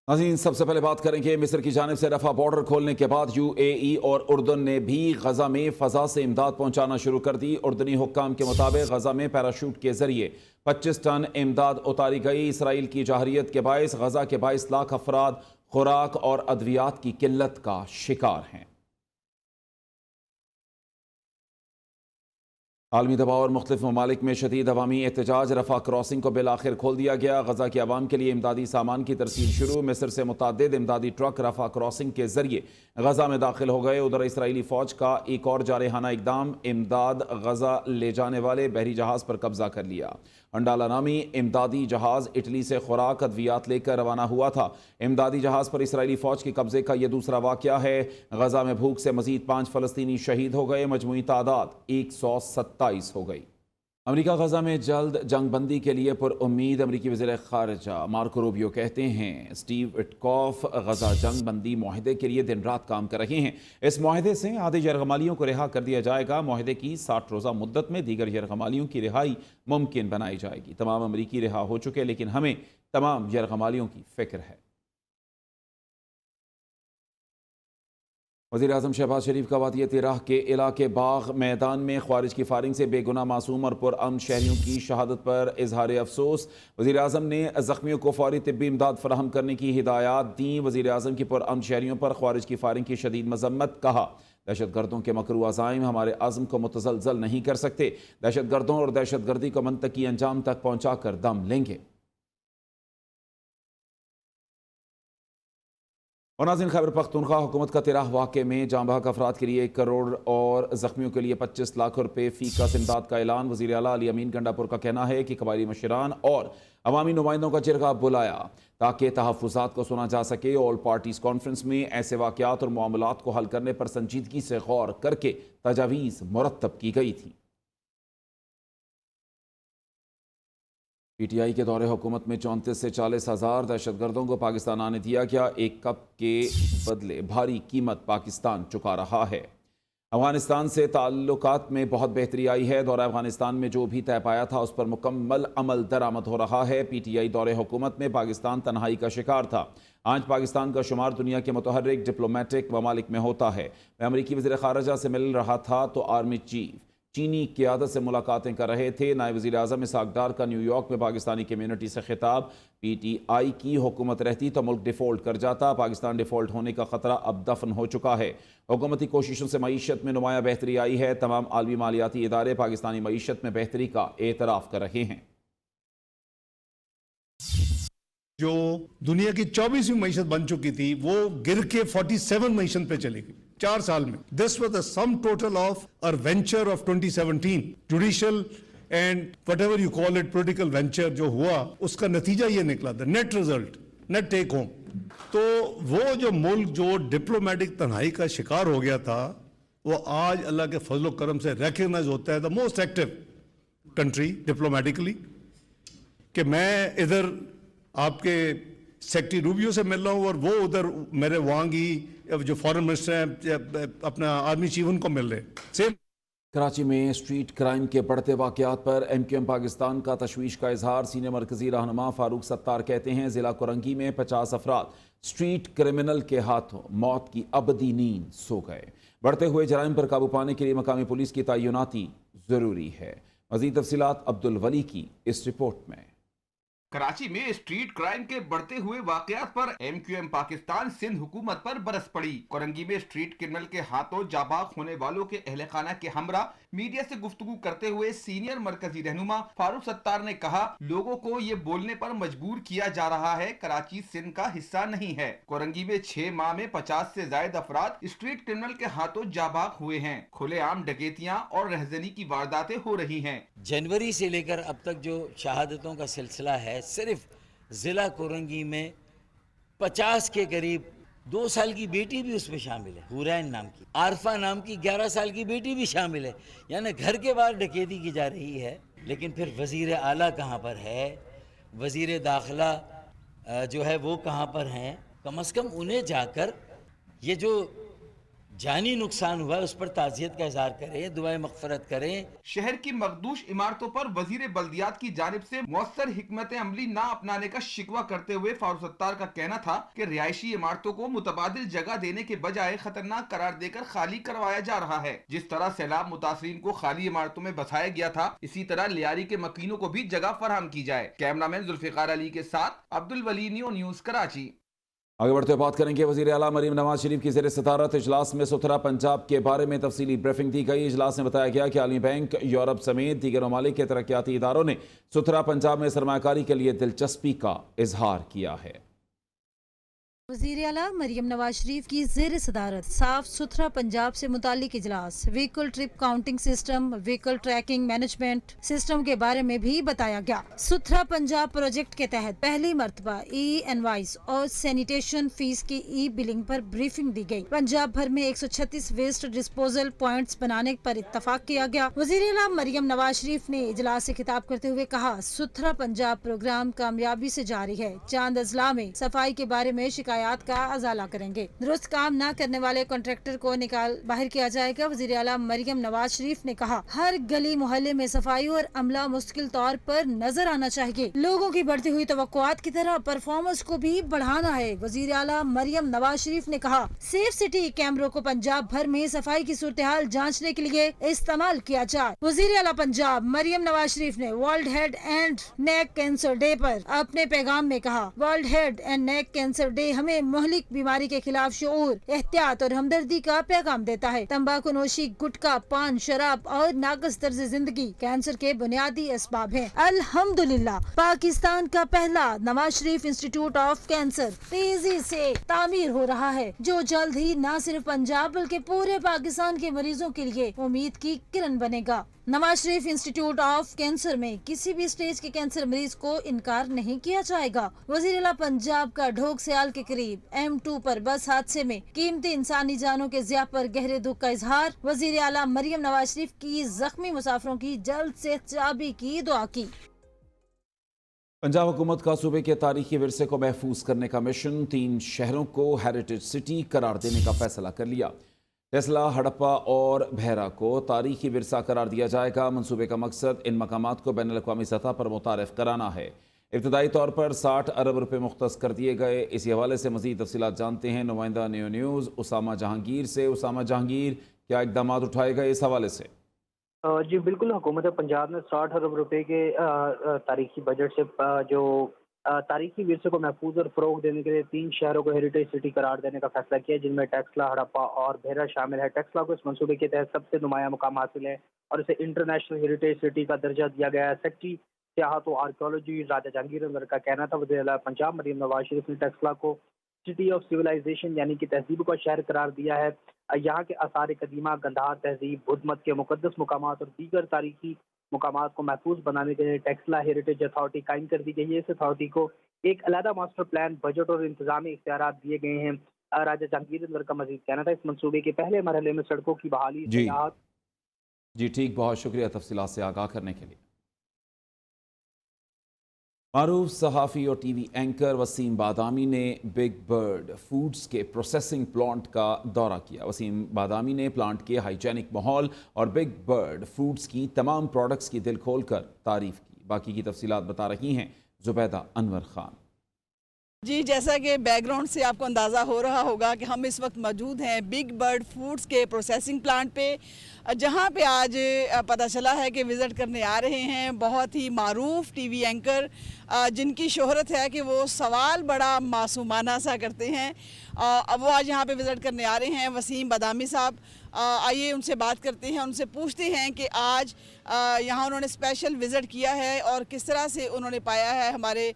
नाज़रीन, सबसे पहले बात करेंगे मिस्र की जानिब से रफा बॉर्डर खोलने के बाद UAE और उर्दन ने भी गजा में फ़ज़ा से इमदाद पहुंचाना शुरू कर दी। उर्दनी हुक्काम के मुताबिक गजा में पैराशूट के जरिए 25 टन इमदाद उतारी गई। इसराइल की जाहरियत के बायस गजा के 22 लाख अफराद खुराक और अद्वियात की किल्लत का शिकार हैं। आलमी दबाव और मुख्तलिफ ममालिक में शदीद अवामी एहतजाज। रफा क्रॉसिंग को बिल आखिर खोल दिया गया। गजा की आवाम के लिए इमदादी सामान की तरसील शुरू। मिस्र से मुतअद्दिद इमदादी ट्रक रफा क्रॉसिंग के जरिए गजा में दाखिल हो गए। उधर इसराइली फौज का एक और जारहाना इकदाम, इमदाद गजा ले जाने वाले बहरी जहाज पर कब्जा कर लिया। अंडाला नामी इमदादी जहाज इटली से खुराक अद्वियात लेकर रवाना हुआ था। इमदादी जहाज पर इसराइली फौज के कब्जे का यह दूसरा वाकया है। गजा में भूख से मजीद 5 फलस्तीनी शहीद हो गए। मजमूई तादाद 127 हो गई। अमेरिका गजा में जल्द जंग बंदी के लिए पुरुम्मीद। अमेरिकी वज़ीर ख़ारिजा मार्को रूबियो कहते हैं स्टीव विटकॉफ गजा जंग बंदी मुआहदे के लिए दिन रात काम कर रहे हैं। इस मुआहदे से आधे यरगमालियों को रिहा कर दिया जाएगा। मुआहदे की 60 रोज़ा मुद्दत में दीगर यरगमालियों की रिहाई मुमकिन बनाई जाएगी। तमाम अमरीकी रिहा हो चुके, लेकिन हमें तमाम यरगमालियों की फ़िक्र है। वज़ीर आज़म शहबाज शरीफ का वादियत राह के इलाके बाग मैदान में ख्वारिज की फायरिंग से बेगुनाह मासूम और पुरअमन शहरियों की शहादत पर इजहार अफसोस। वज़ीर आज़म ने ज़ख्मियों को फौरी तिब्बी इमदाद फराहम करने की हिदायत दी। वज़ीर आज़म की पुरअमन शहरियों पर ख्वारिज की फायरिंग की शदीद मजम्मत। कहा, दहशत गर्दों के मकरू अज़ाइम हमारे आज़म को मुतज़लज़ल नहीं कर सकते। दहशत गर्दों और दहशत गर्दी को मंतकी अंजाम तक पहुँचा कर दम लेंगे। और नाज़रीन, खैबर पख्तूनख्वा हुकूमत का तिराह वाक़े में जाँ बहक अफराद के लिए 1 करोड़ और ज़ख्मियों के लिए 25 लाख रुपये फ़ी कस इमदाद का ऐलान। वज़ीर आला अली अमीन गंडापुर का कहना है कि कबायली मशरान और अवामी नुमाइंदों का जिरगा बुलाया ताकि तहफ़्फ़ुज़ात को सुना जा सके। ऑल पार्टीज़ कॉन्फ्रेंस में ऐसे वाक़यात और मामलात को हल करने पर संजीदगी से गौर करके तजावीज़ मुरतब की गई थी। PTI के दौरे हुकूमत में 34 से 40 हज़ार दहशतगर्दों को पाकिस्तान आने दिया गया। एक कप के बदले भारी कीमत पाकिस्तान चुका रहा है। अफगानिस्तान से ताल्लुकात में बहुत बेहतरी आई है। दौरा अफगानिस्तान में जो भी तय पाया था उस पर मुकम्मल अमल दरामद हो रहा है। PTI दौरे हुकूमत में पाकिस्तान तन्हाई का शिकार था। आज पाकिस्तान का शुमार दुनिया के मुतहर्रिक डिप्लोमेटिक ममालिक में होता है। मैं अमरीकी वज़ीर ख़ारिजा से मिल रहा था तो आर्मी चीफ चीनी क़यादत से मुलाकातें कर रहे थे। नायब वज़ीर आज़म इसहाक़ डार का न्यूयॉर्क में पाकिस्तानी कम्यूनिटी से खिताब। PTI की हुकूमत रहती तो मुल्क डिफ़ॉल्ट कर जाता। पाकिस्तान डिफ़ॉल्ट होने का ख़तरा अब दफन हो चुका है। हुकूमती कोशिशों से मईशत में नुमाया बेहतरी आई है। तमाम आलमी मालियाती इदारे पाकिस्तानी मईशत में बेहतरी का एतराफ़ कर रहे हैं। जो दुनिया की 24वीं मईशत बन चुकी थी वो गिर के 47 मईशत पे चली गई 4 साल में। This was the sum total of our venture of 2017 judicial and whatever you call it political venture जो हुआ उसका नतीजा ये निकला, the net result, net take home. तो वो जो मुल्क जो डिप्लोमेटिक तन्हाई का शिकार हो गया था वो आज अल्लाह के फजल करम से रिकग्नाइज होता है the most active country diplomatically. कि मैं इधर आपके सेक्रेटरी रूबियो से मिल रहा हूँ और वो उधर मेरे वहाँ की जो फॉरेन मिनिस्टर हैं अपना आर्मी चीफ उनको मिल रहे सेम। कराची में स्ट्रीट क्राइम के बढ़ते वाक़यात पर MQM पाकिस्तान का तशवीश का इजहार। सीनियर मरकजी रहनुमा फारूक सत्तार कहते हैं ज़िला कोरंगी में 50 अफराद स्ट्रीट क्रिमिनल के हाथों मौत की अबदी नींद सो गए। बढ़ते हुए जराइम पर काबू पाने के लिए मकामी पुलिस की तैनाती ज़रूरी है। मज़ीद तफसीलात अब्दुल वली की इस रिपोर्ट में। कराची में स्ट्रीट क्राइम के बढ़ते हुए वाकयात पर MQM पाकिस्तान सिंध हुकूमत पर बरस पड़ी। कोरंगी में स्ट्रीट क्रिमिनल के हाथों जाबाक होने वालों के अहले खाना के हमरा मीडिया से गुफ्तगू करते हुए सीनियर मरकजी रहनुमा फारूक सत्तार ने कहा, लोगों को ये बोलने पर मजबूर किया जा रहा है कराची सिंध का हिस्सा नहीं है। कोरंगी में 6 माह में 50 से ज्यादा अफराद स्ट्रीट क्रिमिनल के हाथों जाबाक हुए हैं। खुलेआम डकैतियां और रहजनी की वारदातें हो रही हैं। जनवरी से लेकर अब तक जो शहादतों का सिलसिला है, सिर्फ ज़िला कोरंगी में 50 के करीब 2 साल की बेटी भी उसमें शामिल है, हुरैन नाम की, आरफा नाम की 11 साल की बेटी भी शामिल है। यानी घर के बाहर डकैती की जा रही है। लेकिन फिर वज़ीर आला कहाँ पर है, वज़ीर दाखिला जो है वो कहाँ पर हैं? कम से कम उन्हें जाकर ये जो जानी नुकसान हुआ है उस पर ताज़ियत का इजहार करें, दुआएं मग़फ़िरत करें। शहर की मखदूश इमारतों पर वजीर बल्दियात की जानिब से मौसर हिकमत अमली ना अपनाने का शिकवा करते हुए फारूक सत्तार का कहना था कि रिहायशी इमारतों को मुतबादिल जगह देने के बजाय खतरनाक करार देकर खाली करवाया जा रहा है। जिस तरह सैलाब मुतासरीन को खाली इमारतों में बसाया गया था, इसी तरह लियारी के मकीनों को भी जगह फराहम की जाए। कैमरामैन जुल्फिकार अली के साथ अब्दुल वली, न्यूज़ कराची। आगे बढ़ते बात करेंगे वज़ीर आला मरीम नवाज शरीफ की ज़ेर सदारत इजलास में सुथरा पंजाब के बारे में तफसीली ब्रीफिंग दी गई। इजलास में बताया गया कि आलमी बैंक, यूरोप समेत दीगर ममालिक के तरक्याती इदारों ने सुथरा पंजाब में सरमाकारी के लिए दिलचस्पी का इजहार किया है। वज़ीर आला मरियम नवाज शरीफ की ज़ेर सदारत साफ सुथरा पंजाब से मुतालिक इजलास, vehicle trip counting system, vehicle tracking management system के बारे में भी बताया गया। सुथरा पंजाब प्रोजेक्ट के तहत पहली मर्तबा ई-इनवाइस और सैनिटेशन फीस की ई-बिलिंग पर ब्रीफिंग दी गई। पंजाब भर में 136 वेस्ट डिस्पोजल पॉइंट्स बनाने पर इत्तफाक किया गया। वज़ीर आला मरियम नवाज शरीफ ने इजलास से खिताब करते हुए कहा, सुथरा पंजाब प्रोग्राम कामयाबी से जारी है। चांद अजला में सफाई के बारे में शिकायत का अजाला करेंगे। दुरुस्त काम न करने वाले कॉन्ट्रैक्टर को निकाल बाहर किया जाएगा। वज़ीर आला मरियम नवाज शरीफ ने कहा, हर गली मोहल्ले में सफाई और अमला मुस्तकिल तौर पर नजर आना चाहिए। लोगों की बढ़ती हुई तवक्कुआत की तरह परफॉर्मेंस को भी बढ़ाना है। वज़ीर आला मरियम नवाज शरीफ ने कहा, सेफ सिटी कैमरों को पंजाब भर में सफाई की सूरत-ए-हाल जांचने के लिए इस्तेमाल किया जाए। वज़ीर आला पंजाब मरियम नवाज शरीफ ने world head and neck cancer day पर अपने पैगाम में कहा, world head and neck cancer day हमें मुहलिक बीमारी के खिलाफ शऊर, एहतियात और हमदर्दी का पैगाम देता है। तंबाकू नोशी, गुटखा, पान, शराब और नाकस तर्ज जिंदगी कैंसर के बुनियादी असबाब हैं। अल्हम्दुलिल्लाह पाकिस्तान का पहला Nawaz Sharif institute of cancer तेजी से तामीर हो रहा है, जो जल्द ही न सिर्फ पंजाब बल्कि पूरे पाकिस्तान के मरीजों के लिए उम्मीद की किरण बनेगा। Nawaz Sharif institute of cancer में किसी भी स्टेज के कैंसर मरीज को इनकार नहीं किया जाएगा। वज़ीर आला पंजाब का ढोक सियाल के करीब M2 पर बस हादसे में कीमती इंसानी जानों के ज़िया पर गहरे दुख का इजहार। वज़ीर आला मरियम नवाज शरीफ की जख्मी मुसाफिरों की जल्द से चाबी की दुआ की। पंजाब हुकूमत का सूबे के तारीखी विरसे को महफूज करने का मिशन, 3 शहरों को हेरिटेज सिटी करार देने का फैसला कर लिया। टेस्ला, हड़प्पा और बहरा को तारीखी विरसा करार दिया जाएगा। मंसूबे का मकसद इन मकामात को बैनुल अक़वामी सतह पर मुतारिफ कराना है। इब्तदाई तौर पर 60 अरब रुपये मुख्तस कर दिए गए। इसी हवाले से मज़ीद तफसीलात जानते हैं नुमाइंदा न्यूज़ उसामा जहांगीर से। उसामा जहांगीर, क्या इक़दाम उठाए गए इस हवाले से? जी बिल्कुल, हुकूमत पंजाब ने 60 अरब रुपए के तारीखी बजट से जो तारीखी विरसे को महफूज और फ़रोग देने के लिए 3 शहरों को हेरिटेज सिटी करार देने का फैसला किया, जिनमें टेक्सला, हड़प्पा और बहरा शामिल है। टेक्सला को इस मंसूबे के तहत सबसे नुमाया मुकाम हासिल है और इसे इंटरनेशनल हेरिटेज सिटी का दर्जा दिया गया है। सेक्रेटरी सियाहत और आर्कियोलॉजी राजा जहांगीर अनवर का कहना था, वज़ीर आला पंजाब मरियम नवाज शरीफ ने टेक्सला को सिटी ऑफ सिविलाइजेशन यानी कि तहजीब का शहर करार दिया है। यहाँ के आसार कदीमा, गंधार तहजीब, बुद्ध मत के मुकद्दस मुकामात और दीगर तारीखी मुकामात को महफूज बनाने के लिए टेक्सला हेरिटेज अथॉरिटी कायम कर दी गई है। इस अथॉरिटी को एक अलहदा मास्टर प्लान, बजट और इंतजामी इख्तियारात दिए गए हैं। राजा जहांगीर अनवर का मजीद कहना था, इस मंसूबे के पहले मरहले में सड़कों की बहाली जी ठीक, बहुत शुक्रिया तफसीलात से आगाह करने के लिए। मारूफ सहाफ़ी और टीवी एंकर वसीम बादामी ने बिग बर्ड फूड्स के प्रोसेसिंग प्लांट का दौरा किया। वसीम बादामी ने प्लांट के हाइजेनिक माहौल और बिग बर्ड फूड्स की तमाम प्रोडक्ट्स की दिल खोल कर तारीफ की। बाकी की तफसीलात बता रही हैं जुबैदा अनवर खान। जी, जैसा कि बैकग्राउंड से आपको अंदाज़ा हो रहा होगा कि हम इस वक्त मौजूद हैं बिग बर्ड फूड्स के प्रोसेसिंग प्लांट पे, जहां पे आज पता चला है कि विज़िट करने आ रहे हैं बहुत ही मारूफ टीवी एंकर, जिनकी शोहरत है कि वो सवाल बड़ा मासूमाना सा करते हैं। अब वो आज यहाँ पे विज़िट करने आ रहे हैं, वसीम बादामी साहब। आइए उनसे बात करते हैं, उनसे पूछते हैं कि आज यहाँ उन्होंने स्पेशल विज़िट किया है और किस तरह से उन्होंने पाया है हमारे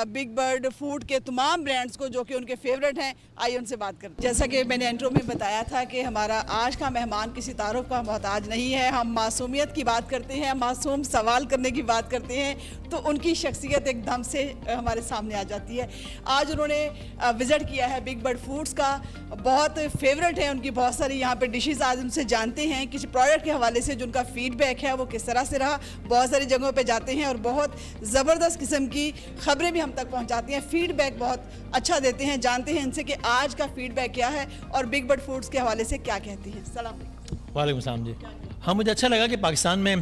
बिग बर्ड फूड के तमाम ब्रांड्स को जो कि उनके फेवरेट हैं। आइए उनसे बात करते हैं। जैसा कि मैंने इंट्रो में बताया था कि हमारा आज का मेहमान किसी तारुफ का मोहताज नहीं है। हम मासूमियत की बात करते हैं, मासूम सवाल करने की बात करते हैं तो उनकी शख्सियत एकदम से हमारे सामने आ जाती है। आज उन्होंने विज़िट किया है बिग बर्ड फूड्स का, बहुत फेवरेट है उनकी बहुत सारी यहाँ पे डिशेस। आज उनसे जानते हैं किसी प्रोडक्ट के हवाले से जो उनका फीडबैक है वो किस तरह से रहा। बहुत सारी जगहों पे जाते हैं और बहुत ज़बरदस्त किस्म की खबरें भी हम तक पहुँचाते हैं, फीडबैक बहुत अच्छा देते हैं। जानते हैं इनसे कि आज का फीडबैक क्या है और बिग बर्ड फूड्स के हवाले से क्या कहती हैं। सलाम वालेकुम सलाम जी। हाँ, मुझे अच्छा लगा कि पाकिस्तान में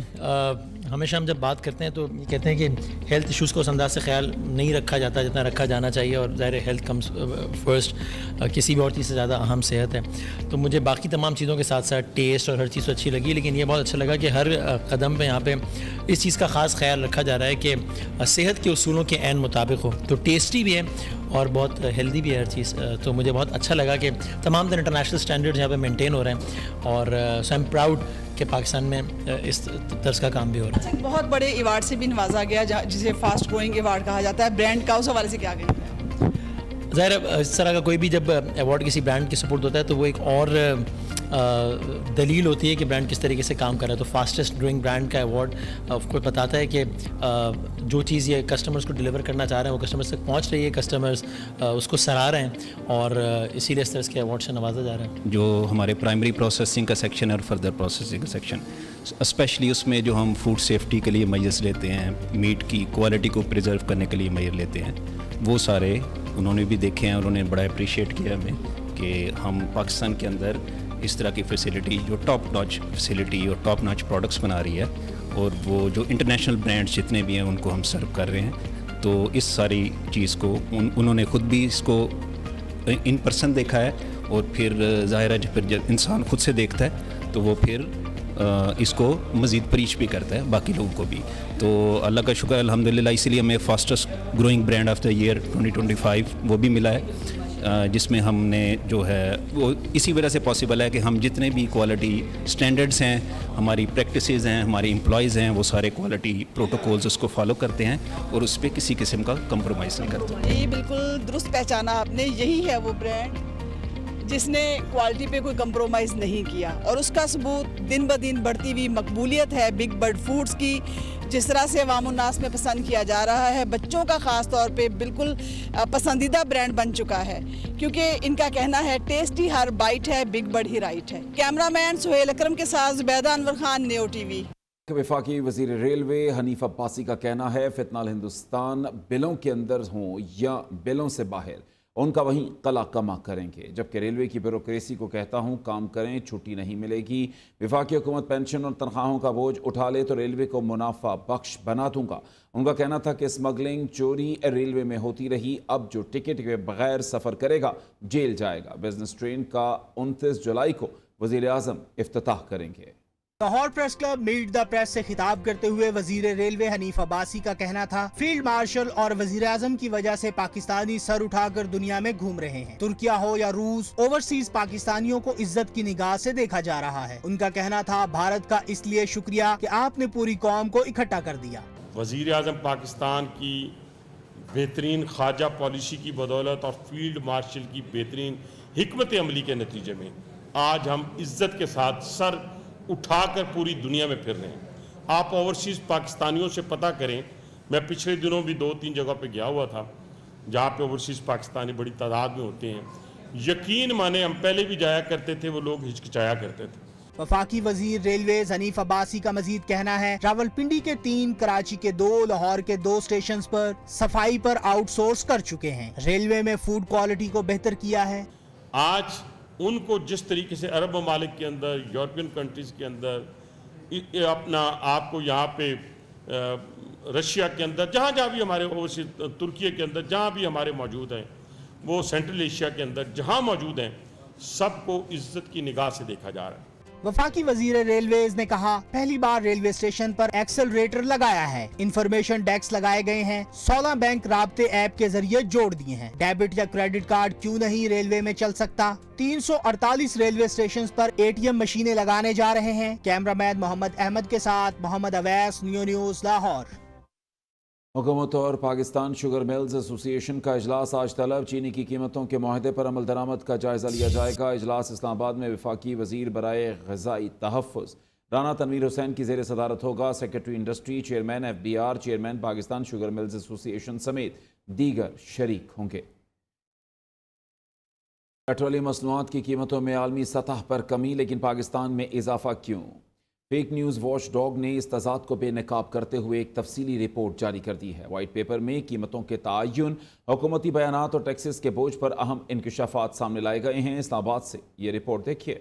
हमेशा हम जब बात करते हैं तो ये कहते हैं कि हेल्थ इश्यूज़ को उस अंदाज से ख्याल नहीं रखा जाता जितना रखा जाना चाहिए, और ज़ाहिर हेल्थ कम्स फर्स्ट, किसी भी और चीज़ से ज़्यादा अहम सेहत है। तो मुझे बाकी तमाम चीज़ों के साथ साथ टेस्ट और हर चीज़ तो अच्छी लगी, लेकिन ये बहुत अच्छा लगा कि हर कदम पे यहाँ पे इस चीज़ का ख़ास ख्याल रखा जा रहा है कि सेहत के उसूलों के ऐन मुताबिक हो, तो टेस्टी भी है और बहुत हेल्दी भी है हर चीज़। तो मुझे बहुत अच्छा लगा कि तमाम तरह इंटरनेशनल स्टैंडर्ड्स यहाँ पे मेंटेन हो रहे हैं, और सो आई एम प्राउड कि पाकिस्तान में इस तर्ज का काम भी हो रहा है। बहुत बड़े अवार्ड से भी नवाजा गया जिसे फास्ट ग्रोइंग अवार्ड कहा जाता है, ब्रांड का, उस हवाले से क्या कहेंगे? ज़ाहिर है इस तरह का कोई भी जब अवार्ड किसी ब्रांड की सपोर्ट होता है तो वो एक और दलील होती है कि ब्रांड किस तरीके से काम कर रहा है। तो फास्टेस्ट ग्रोइंग ब्रांड का अवार्ड आपको बताता है कि जो चीज़ ये कस्टमर्स को डिलीवर करना चाह रहे हैं वो कस्टमर्स तक पहुंच रही है, कस्टमर्स उसको सराह रहे हैं, और इसीलिए इस तरह के अवार्ड से नवाजा जा रहा है। जो हमारे प्राइमरी प्रोसेसिंग का सेक्शन है और फर्दर प्रोसेसिंग का सेक्शन, स्पेशली उसमें जो हम फूड सेफ्टी के लिए मेजर्स लेते हैं, मीट की क्वालिटी को प्रिजर्व करने के लिए मेजर लेते हैं, वो सारे उन्होंने भी देखे हैं और उन्होंने बड़ा अप्रिशिएट किया हमें कि हम पाकिस्तान के अंदर इस तरह की फैसिलिटी, जो टॉप नॉच फैसिलिटी और टॉप नॉच प्रोडक्ट्स बना रही है, और वो जो इंटरनेशनल ब्रांड्स जितने भी हैं उनको हम सर्व कर रहे हैं। तो इस सारी चीज़ को उन्होंने ख़ुद भी इसको इन पर्सन देखा है, और फिर ज़ाहिर है फिर जब इंसान खुद से देखता है तो वो फिर इसको मज़ीद प्रीच भी करता है बाकी लोगों को भी। तो अल्लाह का शुक्र अल्हम्दुलिल्लाह, इसीलिए हमें fastest growing brand of the year 2025 वो भी मिला है, जिसमें हमने जो है वो इसी वजह से पॉसिबल है कि हम जितने भी क्वालिटी स्टैंडर्ड्स हैं, हमारी प्रैक्टिसेस हैं, हमारे एम्प्लॉयज़ हैं, वो सारे क्वालिटी प्रोटोकॉल्स उसको फॉलो करते हैं और उस पर किसी किस्म का कंप्रोमाइज़ नहीं करते। ये बिल्कुल दुरुस्त पहचाना आपने, यही है वो ब्रांड जिसने क्वालिटी पे कोई कंप्रोमाइज़ नहीं किया, और उसका सबूत दिन ब दिन बढ़ती हुई मकबूलियत है बिग बर्ड फूड्स की। जिस तरह से अवाम-उन्नास में पसंद किया जा रहा है, बच्चों का ख़ास तौर पे बिल्कुल पसंदीदा ब्रांड बन चुका है, क्योंकि इनका कहना है टेस्टी हर बाइट है, बिग बर्ड ही राइट है। कैमरामैन सुहेल अकरम के साथ ज़ुबैदा अनवर खान, नेओ टीवी। वफाकी वज़ीर रेलवे हनीफ अब्बासी का कहना है फितनाल हिंदुस्तान बिलों के अंदर हों या बिलों से बाहर, उनका वहीं कला कमा करेंगे, जबकि रेलवे की ब्यूरोक्रेसी को कहता हूं काम करें, छुट्टी नहीं मिलेगी। वफाकी हुकूमत पेंशन और तनख्वाहों का बोझ उठा ले तो रेलवे को मुनाफा बख्श बना दूंगा। उनका कहना था कि स्मगलिंग, चोरी रेलवे में होती रही, अब जो टिकट के बगैर सफ़र करेगा जेल जाएगा। बिजनेस ट्रेन का 29 जुलाई को वज़ीर आज़म इफ्तिताह करेंगे। Lahore press club meet the press से खिताब करते हुए वजीर रेलवे हनीफ अब्बासी का कहना था फील्ड मार्शल और वजीर आजम की वजह से पाकिस्तानी सर उठाकर दुनिया में घूम रहे हैं। तुर्किया हो या रूस, ओवरसीज पाकिस्तानियों को इज्जत की निगाह से देखा जा रहा है। उनका कहना था भारत का इसलिए शुक्रिया कि आपने पूरी कौम को इकट्ठा कर दिया। वजीर आजम पाकिस्तान की बेहतरीन ख़ारजा पॉलिसी की बदौलत और फील्ड मार्शल की बेहतरीन हिकमत अमली के नतीजे में आज हम इज्जत के साथ सर उठाकर पूरी दुनिया में फिर रहे हैं। आप ओवरसीज़ पाकिस्तानियों से पता करें, मैं पिछले दिनों भी 2-3 जगह पे गया हुआ था जहाँ पे ओवरसीज़ पाकिस्तानी बड़ी तादाद में होते हैं। यकीन माने हम पहले भी जाया करते थे, वो लोग हिचकिचाया करते थे। वफाकी वजीर रेलवे हनीफ अब्बासी का मजीद कहना है रावलपिंडी के 3, कराची के 2, लाहौर के 2 स्टेशन पर सफाई पर आउटसोर्स कर चुके हैं। रेलवे में फूड क्वालिटी को बेहतर किया है। आज उनको जिस तरीके से अरब ममालिक के अंदर, यूरोपियन कंट्रीज़ के अंदर, अपना आपको यहाँ पे रशिया के अंदर, जहाँ भी हमारे ओवरसीज, तुर्की के अंदर जहाँ भी हमारे मौजूद हैं, वो सेंट्रल एशिया के अंदर जहाँ मौजूद हैं, सबको इज्जत की निगाह से देखा जा रहा है। वफाकी वजीर रेलवेज ने कहा पहली बार रेलवे स्टेशन पर एक्सेलरेटर लगाया है, इंफॉर्मेशन डेस्क लगाए गए हैं, 16 बैंक राब्ते ऐप के जरिए जोड़ दिए हैं। डेबिट या क्रेडिट कार्ड क्यों नहीं रेलवे में चल सकता। 348 रेलवे स्टेशन पर ATM मशीनें लगाने जा रहे हैं। कैमरामैन मोहम्मद अहमद के साथ मोहम्मद अवैस, नियो न्यूज़, लाहौर। हुकूमत और पाकिस्तान शुगर मिल्स एसोसिएशन का इजलास आज तलब। चीनी की कीमतों के मुआहदे पर अमल दरामद का जायजा लिया जाएगा। इजलास इस्लामाबाद में वफाकी वजीर बराए ग़िज़ाई तहफ़्फ़ुज़ राना तनवीर हुसैन की ज़ेर सदारत होगा। Secretary industry, chairman FBR, chairman Pakistan sugar mills association समेत दीगर शरीक होंगे। पेट्रोलियम मसनूआत की कीमतों में आलमी सतह पर कमी, लेकिन पाकिस्तान में इजाफा क्यों? फेक न्यूज़ वॉच डॉग ने इस तजाद को बेनकाब करते हुए एक तफसीली रिपोर्ट जारी कर दी है। वाइट पेपर में कीमतों के तयन, हुकूमती बयानात और टैक्सेस के बोझ पर अहम इंकशाफात सामने लाए गए हैं। इस्लामाबाद से ये रिपोर्ट देखिए।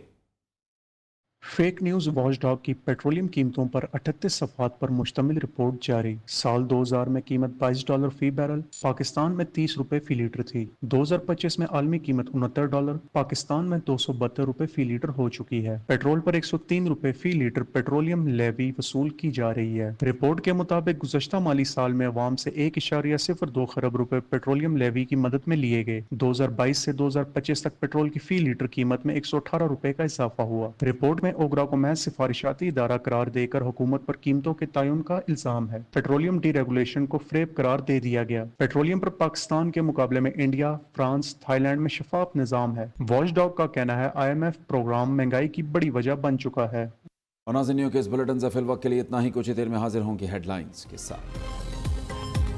फेक न्यूज़ वॉचडॉग की पेट्रोलियम कीमतों पर 38 सफ़हात पर मुश्तमिल रिपोर्ट जारी। साल 2000 में कीमत $22 फी बैरल, पाकिस्तान में 30 रुपये फी लीटर थी। 2025 में आलमी कीमत $69, पाकिस्तान में 272 रुपये फी लीटर हो चुकी है। पेट्रोल पर 103 रुपये फी लीटर पेट्रोलियम लेवी वसूल की जा रही है। रिपोर्ट के मुताबिक गुज़श्ता माली साल में अवाम से 1.02 खरब रुपये पेट्रोलियम लेवी की मदद में लिए गए। 2022 से 2025 तक पेट्रोल की फी लीटर कीमत में 118 रुपये का इजाफा हुआ। रिपोर्ट में ओगरा को महज सिफारिशाती इदारा करार देकर हुकूमत पर कीमतों के तयन का इल्जाम है। पेट्रोलियम डीरेगुलेशन को फ्रेब करार दे दिया गया। पेट्रोलियम पर पाकिस्तान के मुकाबले में इंडिया, फ्रांस, थाईलैंड में शफाफ निजाम है। वॉचडॉग का कहना है IMF प्रोग्राम महंगाई की बड़ी वजह बन चुका है। और नाज़रीन के इस बुलेटिन से फिल वक्त के लिए इतना ही। कुछ ही देर में हाजिर होंगे हेडलाइंस के साथ।